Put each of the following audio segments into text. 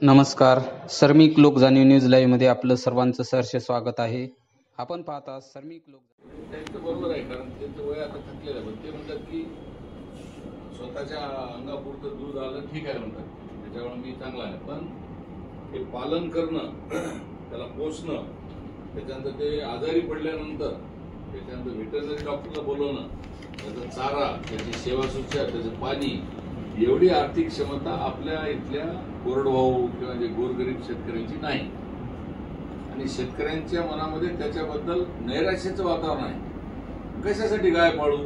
नमस्कार. सर्मिक लोक जाणीव न्यूज लाईव्ह मध्ये आपलं सर्वांचं सहर्ष स्वागत आहे. आपण पाहता सर्मिक लोक. त्यांचं बरोबर आहे, कारण त्यांचं वय आता थकलेलं आहे. पण ते म्हणतात की स्वतःच्या अंगापुरतं दूध आलं ठीक आहे म्हणतात, त्याच्यामुळे मी चांगला आहे. पण हे पालन करणं, त्याला पोसणं, त्याच्यानंतर ते आजारी पडल्यानंतर त्याच्यानंतर व्हेटरनरी डॉक्टरला बोलवणं, त्याचा चारा, त्याची सेवा सुश्रूषा, त्याचं पाणी, एवढी आर्थिक क्षमता आपल्या इथल्या कोरडवाहू किंवा जे गोरगरीब शेतकऱ्यांची नाही. आणि शेतकऱ्यांच्या मनामध्ये त्याच्याबद्दल नैराश्याचं वातावरण आहे. कशासाठी गाय पाळू?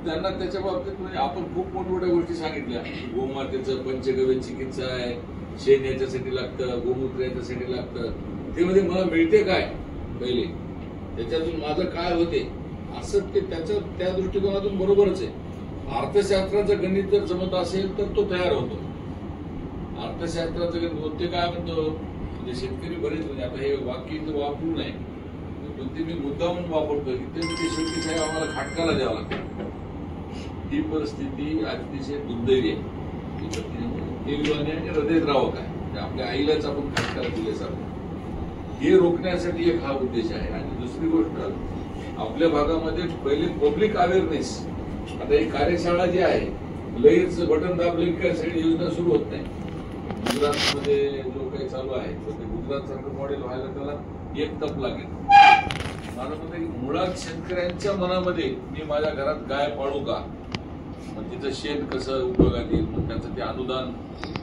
त्यांना त्याच्या बाबतीत म्हणजे आपण खूप मोठमोठ्या गोष्टी सांगितल्या. गोमातेचं पंचगव्य चिकित्सा आहे, शेण याच्यासाठी लागतं, गोमूत्र याच्यासाठी लागतं. ते म्हणजे मला मिळते काय पहिले, त्याच्यातून माझं काय होते, असं ते त्या दृष्टिकोनातून बरोबरच आहे. अर्थशास्त्राचं गणित जर जमत असेल तर तो तयार होतो. अर्थशास्त्राचं गणित ते काय म्हणतो, म्हणजे शेतकरी बरेच, म्हणजे आता हे वाक्य वापरू नये, पण ते मी मुद्दामून वापरतो की ते शेवटी साहेब आम्हाला खाटकाला द्यावं लागतं. ही परिस्थिती अतिशय दुर्दैवी आहे. निर्वाणी आणि हृदयद्रावक आहे. आपल्या आईलाच आपण खाटकाला दिल्यासारखं. हे रोखण्यासाठी एक हा उद्देश आहे. आणि दुसरी गोष्ट, आपल्या भागामध्ये पहिले पब्लिक अवेअरनेस. आता ही कार्यशाळा जी आहे, लगेच बटन दाबले की सगळी योजना सुरू होत नाही. गुजरातमध्ये जो काही चालू आहे, तर ते गुजरात सारखं मॉडेल व्हायला त्याला एक तप लागेल. माझं म्हणतं की मुळात शेतकऱ्यांच्या मनामध्ये मी माझ्या घरात गाय पाळू का, मग तिचं शेण कसं उपयोगात येईल, मग त्याचं ते अनुदान,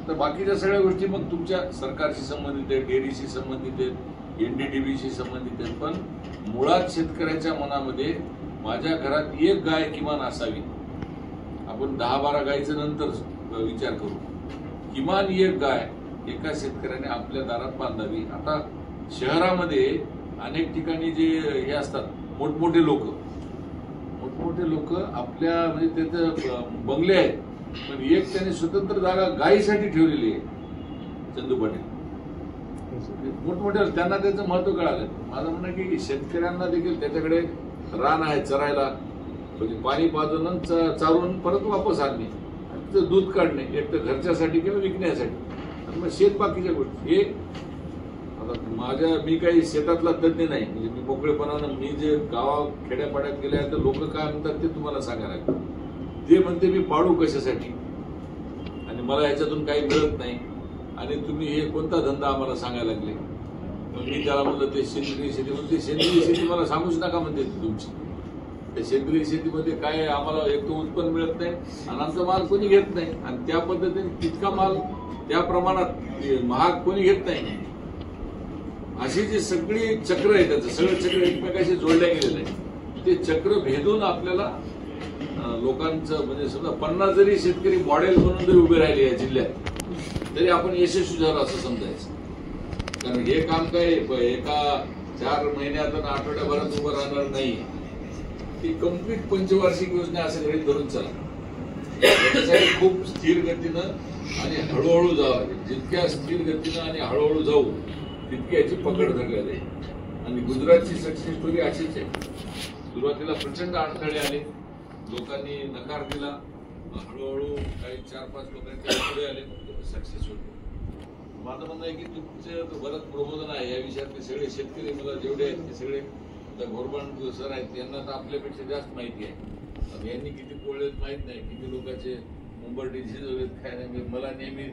तर बाकीच्या सगळ्या गोष्टी मग तुमच्या सरकारशी संबंधित आहेत, डेअरीशी संबंधित आहेत, एनडीडीबीशी संबंधित आहेत. पण मुळात शेतकऱ्याच्या मनामध्ये माझ्या घरात एक गाय किमान असावी. आपण 10-12 गायीचं नंतर विचार करू. किमान एक गाय एका शेतकऱ्याने आपल्या दारात बांधावी. आता शहरामध्ये अनेक ठिकाणी जे हे असतात मोठमोठे लोक आपल्या म्हणजे त्याचं बंगले आहेत, पण एक त्याने स्वतंत्र जागा गायीसाठी ठेवलेली आहे. चंदू पाटील मोठमोठ्या, त्यांना त्याचं महत्व कळालं. माझं म्हणणं की शेतकऱ्यांना देखील त्याच्याकडे रान आहे चरायला, म्हणजे पाणी पाजून चारून परत वापस आणणे, तिचं दूध काढणे, एक तर घरच्यासाठी किंवा विकण्यासाठी, आणि मग शेत बाकीच्या गोष्टी. हे आता मी काही शेतातला तज्ज्ञ नाही, म्हणजे मी मोकळेपणानं मी जे खेड्यापाड्यात गेले तर लोक काय म्हणतात ते तुम्हाला सांगायला लागतं. ते म्हणते मी पाळू कशासाठी आणि मला ह्याच्यातून काही मिळत नाही, आणि तुम्ही हे कोणता धंदा आम्हाला सांगायला लागले. मी त्याला म्हणलं ते सेंद्रिय शेती, म्हणते सेंद्रिय शेती मला सांगूच नका म्हणते तुमची. त्या सेंद्रिय शेतीमध्ये काय आम्हाला एक तर उत्पन्न मिळत नाही, आणि आमचा माल कोणी घेत नाही, आणि त्या पद्धतीने तितका माल त्या प्रमाणात महाग कोणी घेत नाही. अशी जी सगळी चक्र आहे, त्याचं सगळं चक्र एकमेकाशी जोडल्या गेलेलं आहे. ते चक्र भेदून आपल्याला लोकांचं, म्हणजे समजा 50 जरी शेतकरी मॉडेल म्हणून जरी उभे राहिले या जिल्ह्यात, तरी आपण यशस्वी झालो असं समजायचं. कारण हे काम काय एका 4 महिन्यात आणि आठवड्याभरात उभं राहणार नाही. ती कंप्लीट पंचवार्षिक योजना असं घरी धरून चला. त्याच्यासाठी खूप स्थिर गतीनं आणि हळूहळू जावं. जितक्या स्थिर गतीनं आणि हळूहळू जाऊ तितकी याची पकड धरलेली आहे. आणि गुजरातची सक्सेस स्टोरी अशीच आहे. सुरुवातीला प्रचंड अडथळे आले, लोकांनी नकार दिला, हळूहळू काही 4-5 लोकांचे पुढे आले, सक्सेस होते. माझं म्हणणं आहे की तुमचं बरंच प्रबोधन आहे या विषयातले सगळे शेतकरी, मला जेवढे आहेत ते सगळे घोरबांड सर आहेत, यांना तर आपल्यापेक्षा जास्त माहिती आहे. यांनी किती पोळलेत माहित नाही, किती लोकांचे मुंबई डिझिज काय नाही. मला नेहमी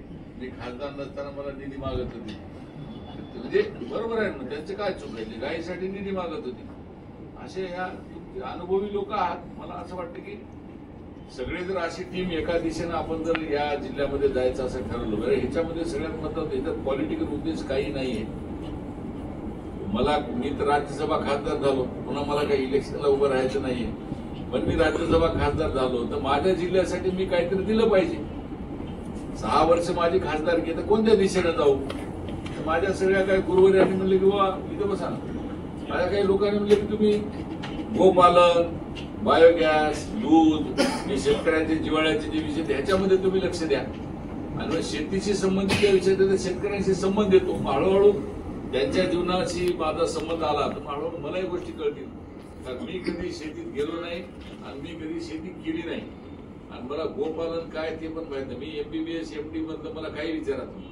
मी खासदार नसताना मला निधी मागत होती, म्हणजे बरोबर आहे ना, त्यांचं काय चुकायचे, गायीसाठी निधी मागत होती. असे ह्या अनुभवी लोक आहात. मला असं वाटतं की सगळे जर अशी टीम एका दिशेनं आपण जर या जिल्ह्यामध्ये जायचं असं ठरवलं, बरं ह्याच्यामध्ये सगळ्यात महत्वाचं ह्याच्यात पॉलिटिकल उद्देश काही नाहीये. मी तर राज्यसभा खासदार झालो, पुन्हा मला काही इलेक्शनला उभं राहायचं नाहीये. पण मी राज्यसभा खासदार झालो तर माझ्या जिल्ह्यासाठी मी काहीतरी दिलं पाहिजे. 6 वर्ष माझी खासदारकी, तर कोणत्या दिशेनं जाऊ. माझ्या सगळ्या काही गुरुवारी म्हणले की वा इथं बसा. माझ्या काही लोकांनी म्हणले की तुम्ही गोपालन, बायोगॅस, दूध, हे शेतकऱ्यांचे जिव्हाळ्याचे जे विषय ह्याच्यामध्ये तुम्ही लक्ष द्या. आणि शेतीशी संबंधित विषय तर शेतकऱ्यांशी संबंध येतो. हळूहळू त्यांच्या जीवनाशी माझा संबंध आला तर हळूहळू मलाही गोष्टी कळतील. कारण मी कधी शेतीत गेलो नाही आणि मी कधी शेती केली नाही, आणि मला गोपालन काय ते पण माहित नाही. मी MBBS MD मधलं मला काही विचारा तुम्ही,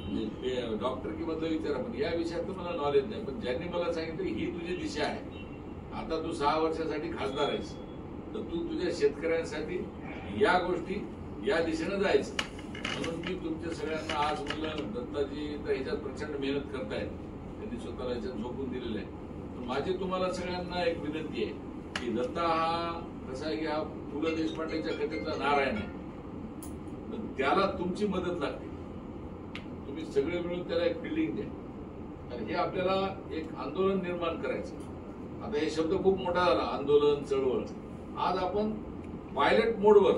म्हणजे डॉक्टरकी मधलं विचारा, पण या विषयात मला नॉलेज नाही. पण ज्यांनी मला सांगितलं ही तुझी दिशा आहे, आता तू 6 वर्षासाठी खासदार आहेस, तर तू तुझ्या शेतकऱ्यांसाठी या गोष्टी या दिशेनं जायचं. म्हणून मी तुमच्या सगळ्यांना आज म्हणलं दत्ताजी तर ह्याच्यात प्रचंड मेहनत करतायत, त्यांनी स्वतःला ह्याच्यात झोकून दिलेलं आहे. पण माझी तुम्हाला सगळ्यांना एक विनंती आहे की दत्ता हा कसा आहे की हा पु ल देशपांडेच्या कथेचा नारायण आहे, पण त्याला तुमची मदत लागते. तुम्ही सगळे मिळून त्याला एक बिल्डिंग द्या, आणि हे आपल्याला एक आंदोलन निर्माण करायचं. आता हे शब्द खूप मोठा झाला, आंदोलन चळवळ. आज आपण पायलट मोडवर,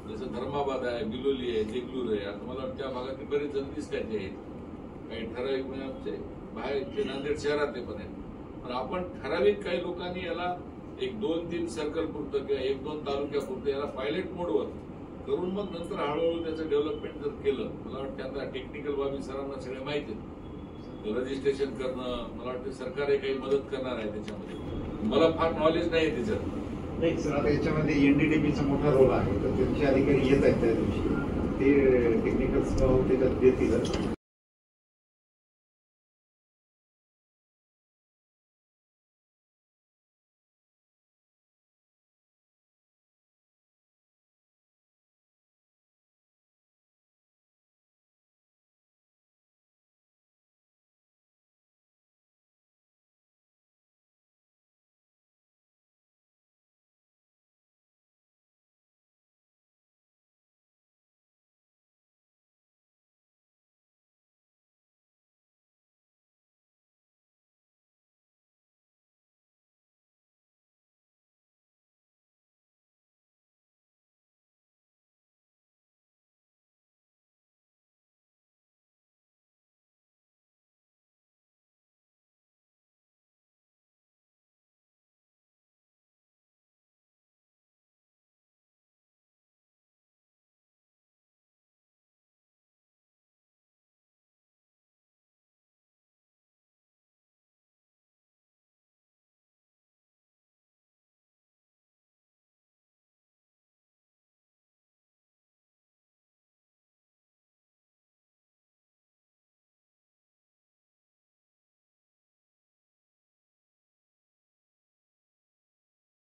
जसं धर्माबाद आहे, बिलोली आहे, देगलूर आहे, आता मला त्या भागातले बरेच जण दिसतात आहेत, काही ठराविक म्हणजे बाहेर नांदेड शहरातले पण आहेत. पण आपण ठराविक काही लोकांनी याला एक 2-3 सर्कल पुरतं किंवा 1-2 तालुक्यापुरतं याला पायलट मोडवर करून मग नंतर हळूहळू त्याचं डेव्हलपमेंट जर केलं, मला वाटतं आता टेक्निकल बाबी सरांना सगळे माहिती आहेत. रजिस्ट्रेशन करणं, मला वाटतं सरकारही काही मदत करणार आहे त्याच्यामध्ये. मला फार नॉलेज नाही त्याच्यात. नाही सर, आता याच्यामध्ये NDDBचा मोठा रोल आहे, तर त्यांचे अधिकारी येत आहेत त्या दिवशी, ते टेक्निकल त्याच्यात देतील.